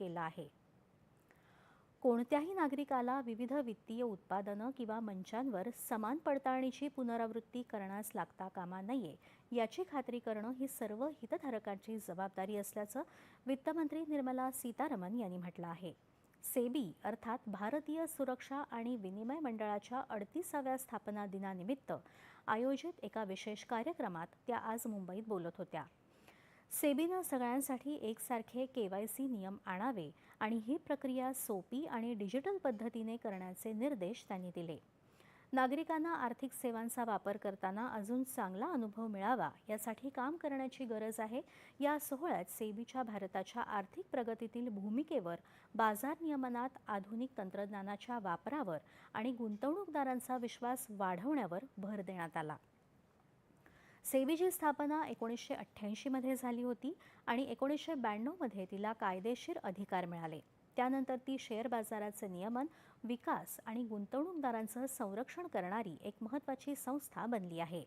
केलं आहे. कोणत्याही नागरिकाला विविध वित्तीय उत्पादनं किंवा मंचांवर समान पडताळणीची पुनरावृत्ती करण्यास लागता कामा नये याची खात्री करणं ही सर्व हितधारकांची जबाबदारी असल्याचं वित्तमंत्री निर्मला सीतारामन यांनी म्हटलं आहे. सेबी अर्थात भारतीय सुरक्षा आणि विनिमय मंडळाच्या 38व्या स्थापना दिनानिमित्त आयोजित एका विशेष कार्यक्रमात त्या आज मुंबईत बोलत होत्या. सेबीनं सगळ्यांसाठी एकसारखे KYC नियम आणावे आणि ही प्रक्रिया सोपी आणि डिजिटल पद्धतीने करण्याचे निर्देश त्यांनी दिले. नागरिकांना आर्थिक सेवांचा वापर करताना अजून चांगला अनुभव मिळावा यासाठी काम करण्याची गरज आहे. या सोहळ्यात सेबीच्या भारताच्या आर्थिक प्रगतीतील भूमिकेवर, बाजार नियमनात आधुनिक तंत्रज्ञानाच्या वापरावर आणि गुंतवणूकदारांचा विश्वास वाढवण्यावर भर देण्यात आला. सेबीची स्थापना 1988 मध्ये झाली होती आणि 1992 मध्ये तिला कायदेशीर अधिकार मिळाले. त्यानंतर ती शेअर बाजाराचे नियमन, विकास आणि गुंतवणूकदारांचं संरक्षण करणारी एक महत्त्वाची संस्था बनली आहे.